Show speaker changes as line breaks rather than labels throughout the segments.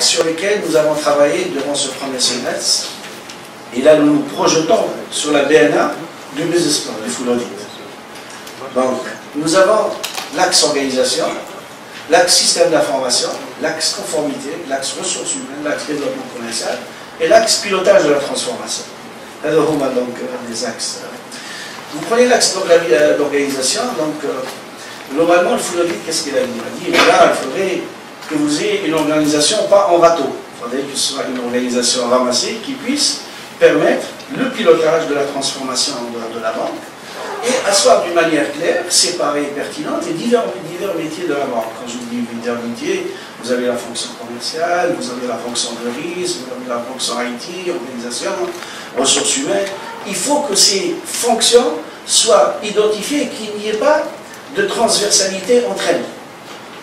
axes sur lesquels nous avons travaillé durant ce premier semestre. Et là, nous nous projetons sur la BNA du business plan, du full audit. Donc, nous avons l'axe organisation, l'axe système d'information, l'axe conformité, l'axe ressources humaines, l'axe développement commercial et l'axe pilotage de la transformation. Là, on a donc des axes. Vous prenez l'axe d'organisation, donc globalement, le full audit, qu'est-ce qu'il a dit? Il a dit, là, il faudrait que vous ayez une organisation pas en râteau. Il faudrait que ce soit une organisation ramassée qui puisse permettre le pilotage de la transformation de la banque et asseoir d'une manière claire, séparée et pertinente les divers métiers de la banque. Quand je vous dis divers métiers, vous avez la fonction commerciale, vous avez la fonction de risque, vous avez la fonction IT, organisation, ressources humaines. Il faut que ces fonctions soient identifiées et qu'il n'y ait pas de transversalité entre elles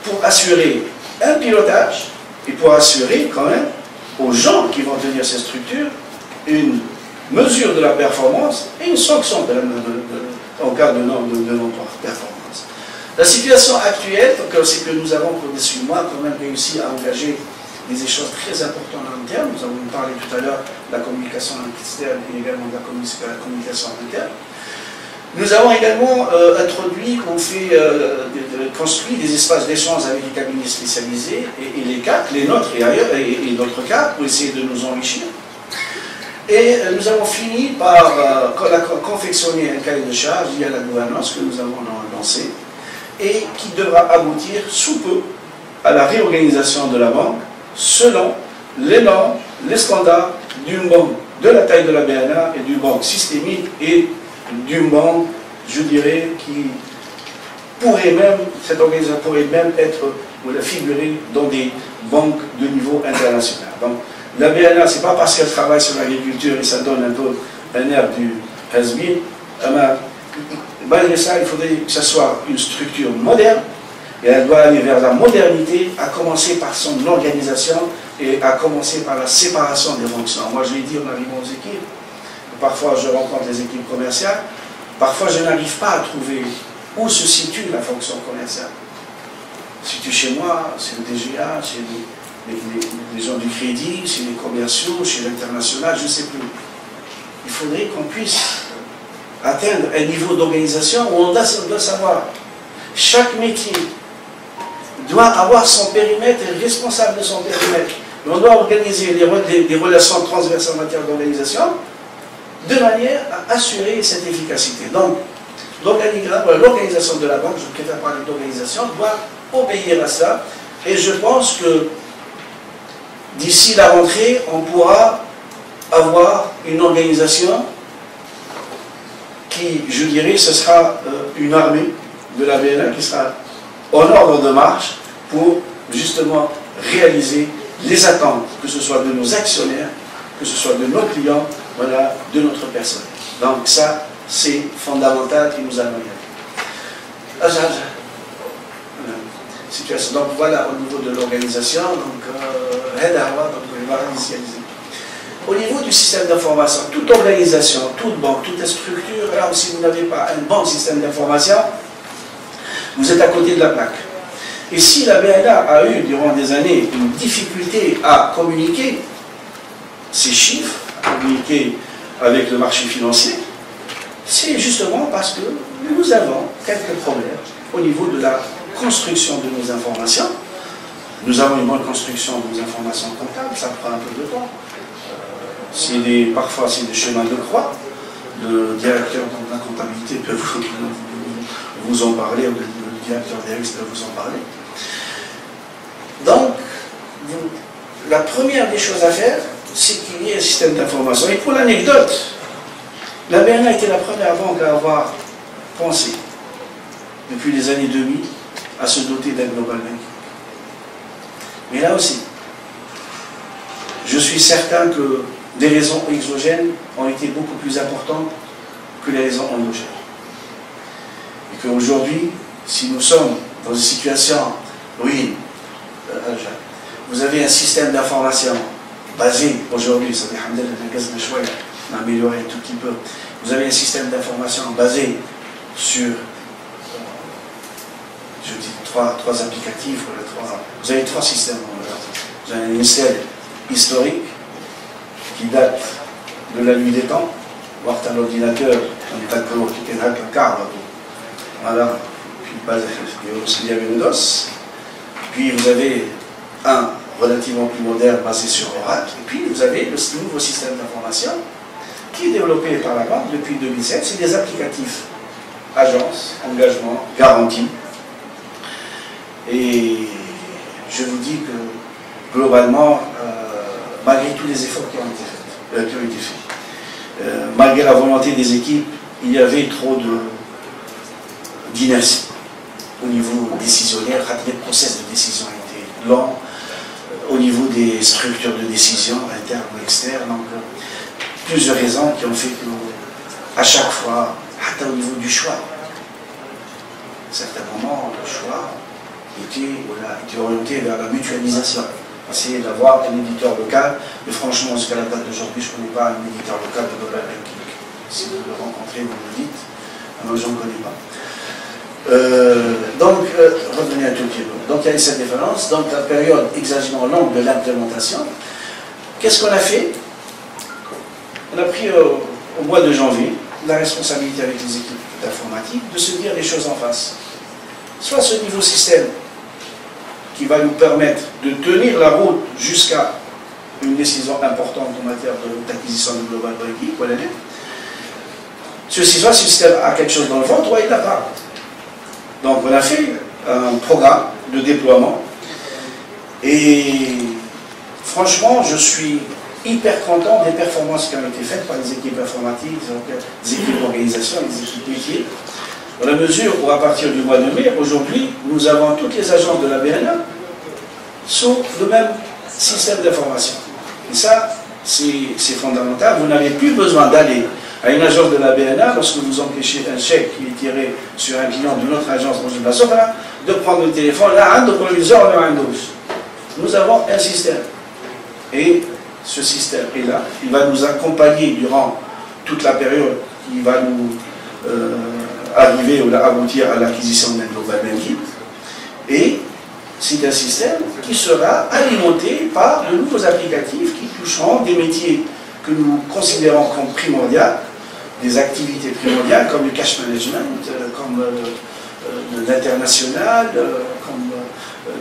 pour assurer un pilotage et pour assurer quand même aux gens qui vont tenir ces structures une mesure de la performance et une sanction en cas de non-performance. La situation actuelle, c'est que nous avons, pour 18 mois, quand même réussi à engager des échanges très importants en interne. Nous avons parlé tout à l'heure de la communication externe et également de la communication interne. Nous avons également introduit, construit des espaces d'échange avec les cabinets spécialisés et les CAC, les nôtres et ailleurs, et d'autres CAC, pour essayer de nous enrichir. Et nous avons fini par confectionner un cahier de charge via la gouvernance que nous avons lancé et qui devra aboutir sous peu à la réorganisation de la banque selon les normes, les standards d'une banque de la taille de la BNA et d'une banque systémique et d'une banque, je dirais, qui pourrait même, cette organisation pourrait même être figurée dans des banques de niveau international. Donc, la BNA, ce n'est pas parce qu'elle travaille sur l'agriculture et ça donne un peu un air du has-been. Malgré ça, il faudrait que ce soit une structure moderne et elle doit aller vers la modernité, à commencer par son organisation et à commencer par la séparation des fonctions. Moi, je l'ai dit en arrivant aux équipes, parfois je rencontre les équipes commerciales, parfois je n'arrive pas à trouver où se situe la fonction commerciale. Si tu es chez moi, c'est le DGA, c'est les gens du crédit, chez les commerciaux, chez l'international, je ne sais plus. Il faudrait qu'on puisse atteindre un niveau d'organisation où on doit savoir, chaque métier doit avoir son périmètre et responsable de son périmètre. Et on doit organiser des relations transversales en matière d'organisation de manière à assurer cette efficacité. Donc, l'organisation de la banque, je préfère parler d'organisation, doit obéir à ça. Et je pense que d'ici la rentrée, on pourra avoir une organisation qui, je dirais, ce sera une armée de la BNA qui sera en ordre de marche pour justement réaliser les attentes, que ce soit de nos actionnaires, que ce soit de nos clients, voilà, de notre personnel. Donc ça, c'est fondamental et nous allons y aller. Situation. Donc voilà, au niveau de l'organisation, on va initialiser. Au niveau du système d'information, toute organisation, toute banque, toute structure, là si vous n'avez pas un bon système d'information, vous êtes à côté de la plaque. Et si la BNA a eu, durant des années, une difficulté à communiquer ces chiffres, à communiquer avec le marché financier, c'est justement parce que nous avons quelques problèmes au niveau de la construction de nos informations. Nous avons une bonne construction de nos informations comptables, ça prend un peu de temps. Parfois, c'est des chemins de croix. Le directeur de la comptabilité peut vous en parler, ou le directeur des risques peut vous en parler. Donc, la première des choses à faire, c'est qu'il y ait un système d'information. Et pour l'anecdote, la BNA était la première banque à avoir pensé, depuis les années 2000, à se doter d'un global banking. Mais là aussi, je suis certain que des raisons exogènes ont été beaucoup plus importantes que les raisons endogènes. Et qu'aujourd'hui, si nous sommes dans une situation, oui, vous avez un système d'information basé aujourd'hui, ça veut dire on a amélioré un tout petit peu, vous avez un système d'information basé sur je dis trois applicatifs, vous avez trois systèmes. Vous avez un ministère historique qui date de la nuit des temps. Voir un ordinateur, on est d'accord, qui est un carte. Voilà. Puis aussi il y avait le DOS. Puis vous avez un relativement plus moderne basé sur Oracle. Et puis vous avez le nouveau système d'information qui est développé par la banque depuis 2007. C'est des applicatifs, agence, engagement, garantie. Et je vous dis que globalement, malgré tous les efforts qui ont été faits, malgré la volonté des équipes, il y avait trop d'inertie au niveau décisionnaire. Les process de décision étaient lents, au niveau des structures de décision, internes ou externes. Donc, plusieurs raisons qui ont fait qu'à chaque fois, au niveau du choix, à certains moments, le choix était orienté vers la mutualisation. Essayer d'avoir un éditeur local, mais franchement, jusqu'à la date d'aujourd'hui, je ne connais pas un éditeur local de Global Banking. Si vous le rencontrez, vous me le dites. Alors, je ne connais pas. Revenez un tout petit peu. Donc, il y a eu cette différence. Donc, la période exagérément longue de l'implémentation. Qu'est-ce qu'on a fait? On a pris au mois de janvier la responsabilité avec les équipes d'informatique de se dire les choses en face. Soit ce nouveau système qui va nous permettre de tenir la route jusqu'à une décision importante en matière d'acquisition de Global Banking, soit ce système a quelque chose dans le ventre, ou il n'a pas. Donc on a fait un programme de déploiement et franchement je suis hyper content des performances qui ont été faites par les équipes informatiques, les équipes d'organisation, les équipes métiers, dans la mesure où à partir du mois de mai, aujourd'hui, nous avons toutes les agences de la BNA sous le même système d'information. Et ça, c'est fondamental. Vous n'avez plus besoin d'aller à une agence de la BNA lorsque vous empêchez un chèque qui est tiré sur un client de notre agence de prendre le téléphone, là, de proviseur, nous avons un système. Et ce système est là. Il va nous accompagner durant toute la période qui va nous arriver ou aboutir à l'acquisition d'un Global Banking. Et c'est un système qui sera alimenté par de nouveaux applicatifs qui toucheront des métiers que nous considérons comme primordiaux, des activités primordiales comme le cash management, comme l'international, comme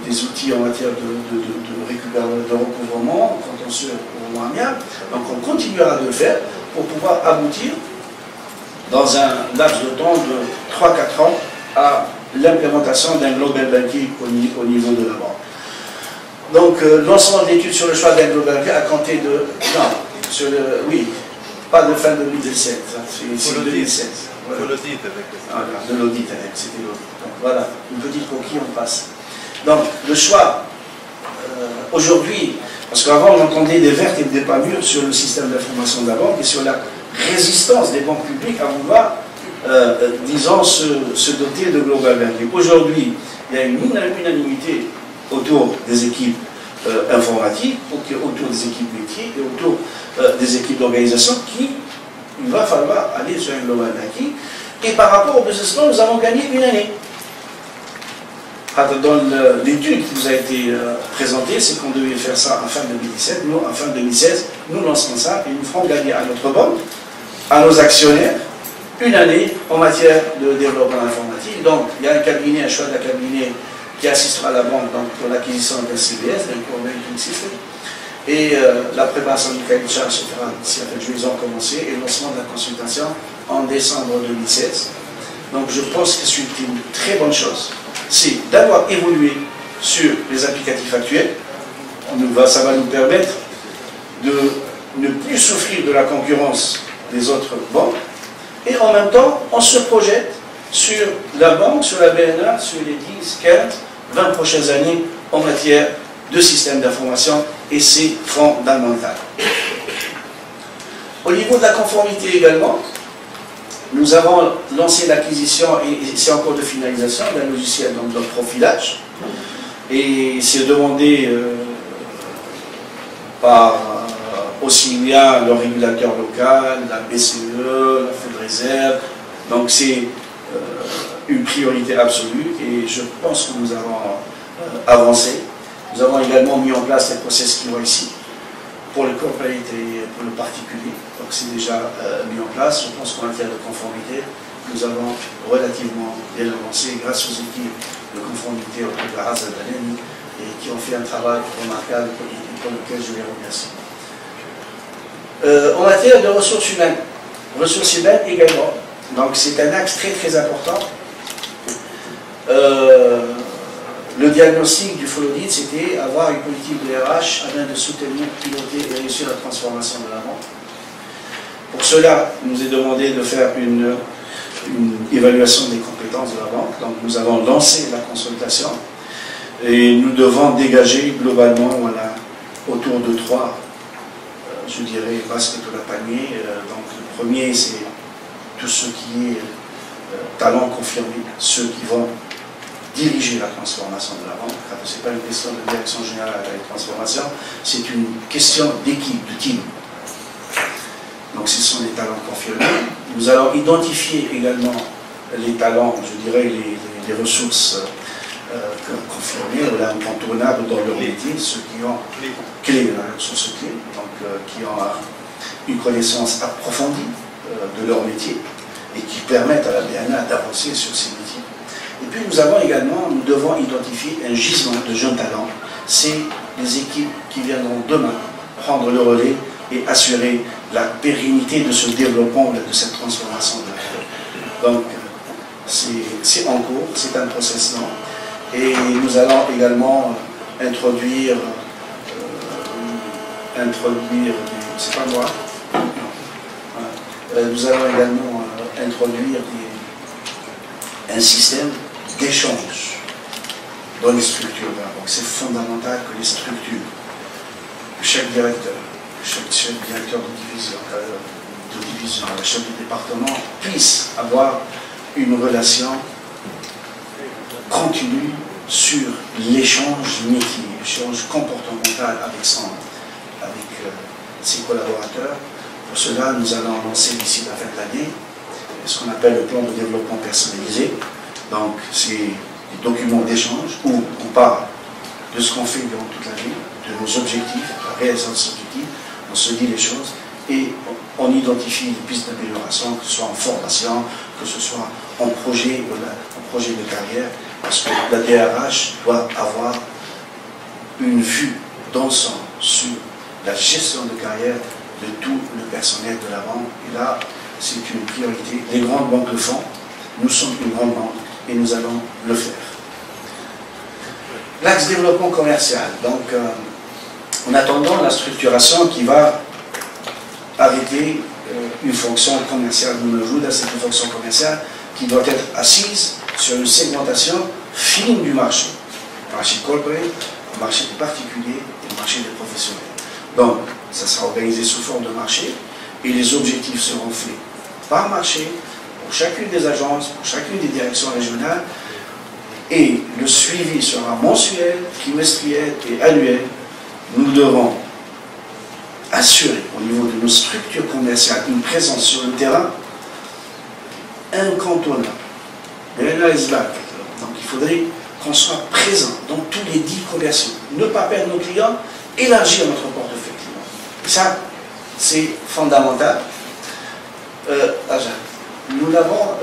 des outils en matière de recouvrement, contentieux ou amiable. Donc on continuera de le faire pour pouvoir aboutir dans un laps de temps de 3-4 ans à l'implémentation d'un Global Banking au niveau de la banque. Donc l'ensemble d'études sur le choix d'un Global Banking a compté de... Non, oui, pas de fin 2017, c'est 2016. Voilà. De l'audit avec. De l'audit avec, c'était l'audit. Donc voilà, une petite coquille, on passe. Donc le choix, aujourd'hui, parce qu'avant on entendait des vertes et des pas mûres sur le système d'information de la banque et sur la résistance des banques publiques à vouloir, disons, se doter de Global Banking. Aujourd'hui, il y a une unanimité autour des équipes informatiques, autour des équipes métiers et autour des équipes d'organisation il va falloir aller sur un Global Banking. Et par rapport au business plan, nous avons gagné une année. Dans l'étude qui nous a été présentée, c'est qu'on devait faire ça en fin 2017. Nous, en fin 2016, nous lançons ça et nous ferons gagner à notre banque, à nos actionnaires, une année en matière de développement informatique. Donc, il y a un choix d'un cabinet qui assistera la banque pour l'acquisition d'un CBS, d'un Core Banking System, et la préparation du cahier de charge, etc. Ici, en fait, ils ont commencé, et le lancement de la consultation en décembre 2016. Donc, je pense que c'est une très bonne chose. C'est d'avoir évolué sur les applicatifs actuels. Ça va nous permettre de ne plus souffrir de la concurrence des autres banques. Et en même temps, on se projette sur la banque, sur la BNA, sur les 10, 15, 20 prochaines années en matière de système d'information, et c'est fondamental. Au niveau de la conformité également, nous avons lancé l'acquisition, et c'est en cours de finalisation, d'un logiciel de profilage, et c'est demandé par aussi bien le régulateur local, la BCE, la Fédérale Réserve. Donc c'est une priorité absolue et je pense que nous avons avancé. Nous avons également mis en place les process KYC pour le corporate et pour le particulier. Donc c'est déjà mis en place. Je pense qu'en matière de conformité, nous avons relativement bien avancé grâce aux équipes de conformité auprès de la Raza d'Alen et qui ont fait un travail remarquable pour lequel je les remercie. En matière de ressources humaines également, donc c'est un axe très très important. Le diagnostic du follow lead, c'était avoir une politique de RH afin de soutenir, piloter et réussir la transformation de la vente. Pour cela, il nous est demandé de faire une évaluation des compétences de la vente. Donc nous avons lancé la consultation et nous devons dégager globalement autour de 3, je dirais, baskets de la panier. Donc le premier, c'est tout ce qui est talent confirmé, ceux qui vont diriger la transformation de la vente. Ce n'est pas une question de direction générale de la transformation, c'est une question d'équipe, de team. Donc ce sont les talents confirmés. Nous allons identifier également les talents, je dirais les ressources confirmées ou incontournables dans leur métier, ceux qui ont clés, la ressource clé, donc qui ont une connaissance approfondie de leur métier et qui permettent à la BNA d'avancer sur ces métiers. Et puis nous devons identifier un gisement de jeunes talents. C'est les équipes qui viendront demain prendre le relais et assurer la pérennité de ce développement, de cette transformation de la vie. Donc c'est en cours, c'est un process lent. Et nous allons également introduire c'est pas moi, nous allons également introduire un système d'échange dans les structures. Donc c'est fondamental que les structures, que chaque directeur, chaque chef directeur de division, le chef de département puisse avoir une relation continue sur l'échange métier, l'échange comportemental avec ses collaborateurs. Pour cela, nous allons lancer d'ici la fin de l'année ce qu'on appelle le plan de développement personnalisé. Donc, c'est des documents d'échange où on parle de ce qu'on fait durant toute l'année, de nos objectifs, la réalisation de ces objectifs, on se dit les choses et on identifie les pistes d'amélioration, que ce soit en formation, que ce soit en projet de carrière, parce que la DRH doit avoir une vue d'ensemble sur la gestion de carrière de tout le personnel de la banque. Et là, c'est une priorité. Les grandes banques le font. Nous sommes une grande banque et nous allons le faire. L'axe développement commercial. Donc, en attendant la structuration qui va arrêter une fonction commerciale de nos jours, c'est une fonction commerciale qui doit être assise sur une segmentation fine du marché. Le marché corporate, le marché des particuliers et le marché des professionnels. Donc, ça sera organisé sous forme de marché et les objectifs seront faits par marché pour chacune des agences, pour chacune des directions régionales et le suivi sera mensuel, trimestriel et annuel. Nous devons assurer au niveau de nos structures commerciales une présence sur le terrain incontournable. Donc il faudrait qu'on soit présent dans tous les 10 commerciaux, ne pas perdre nos clients, élargir notre portefeuille client. Ça, c'est fondamental. Nous avons,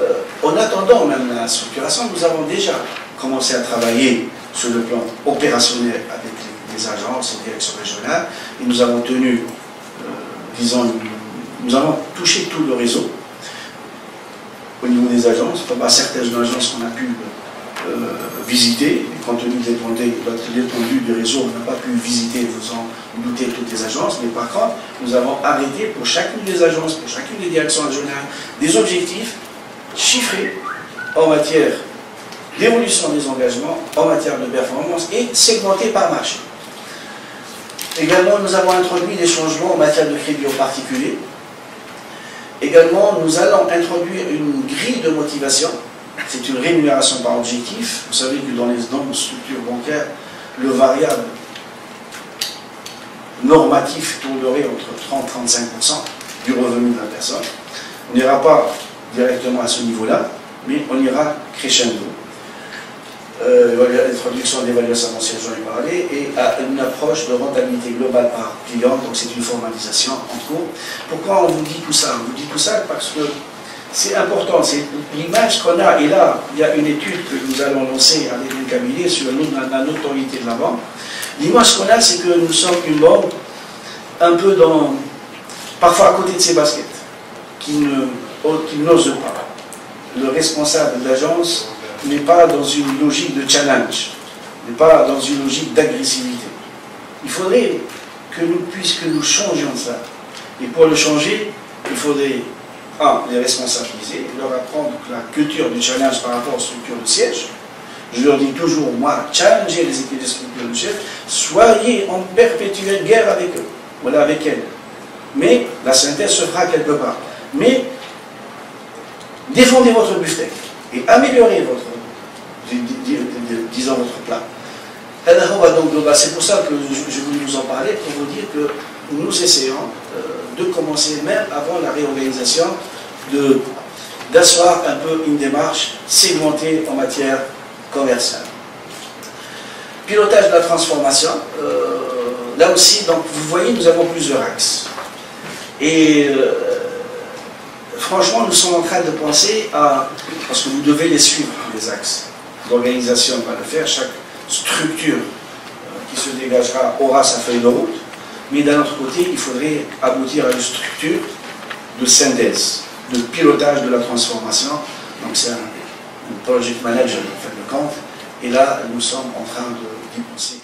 en attendant même la structuration, nous avons déjà commencé à travailler sur le plan opérationnel avec les agences et directions régionales et nous avons tenu, nous avons touché tout le réseau au niveau des agences, pas certaines agences qu'on a pu visiter, compte tenu de l'étendue du réseau, on n'a pas pu visiter, vous en doutez, toutes les agences, mais par contre, nous avons arrêté pour chacune des agences, pour chacune des directions régionales, des objectifs chiffrés en matière d'évolution des engagements, en matière de performance et segmentés par marché. Également, nous avons introduit des changements en matière de crédit aux particuliers. Également, nous allons introduire une grille de motivation. C'est une rémunération par objectif. Vous savez que dans les structures bancaires, le variable normatif tournerait entre 30 et 35% du revenu de la personne. On n'ira pas directement à ce niveau-là, mais on ira crescendo. l'introduction d'évaluation mensuelle, j'en ai parlé, et à une approche de rentabilité globale par client, donc c'est une formalisation en cours. Pourquoi on vous dit tout ça? On vous dit tout ça parce que c'est important, c'est l'image qu'on a, et là, il y a une étude que nous allons lancer avec un cabinet sur la notoriété de la banque. L'image qu'on a, c'est que nous sommes une banque un peu parfois à côté de ses baskets, qui n'ose pas. Le responsable de l'agence n'est pas dans une logique de challenge, n'est pas dans une logique d'agressivité. Il faudrait que nous changions ça. Et pour le changer, il faudrait, les responsabiliser, leur apprendre la culture du challenge par rapport aux structures de siège. Je leur dis toujours, moi, challengez les équipes de structures de siège, soyez en perpétuelle guerre avec eux, voilà, avec elles. Mais la synthèse se fera quelque part. Mais défendez votre buffet et améliorez votre plat. C'est pour ça que je voulais vous en parler, pour vous dire que nous essayons de commencer, même avant la réorganisation, d'asseoir un peu une démarche segmentée en matière commerciale. Pilotage de la transformation, là aussi, donc, vous voyez, nous avons plusieurs axes. Et franchement, nous sommes en train de penser parce que vous devez les suivre, les axes. L'organisation va le faire, chaque structure qui se dégagera aura sa feuille de route, mais d'un autre côté, il faudrait aboutir à une structure de synthèse, de pilotage de la transformation. Donc c'est un project manager, en fin de compte, et là, nous sommes en train d'y penser.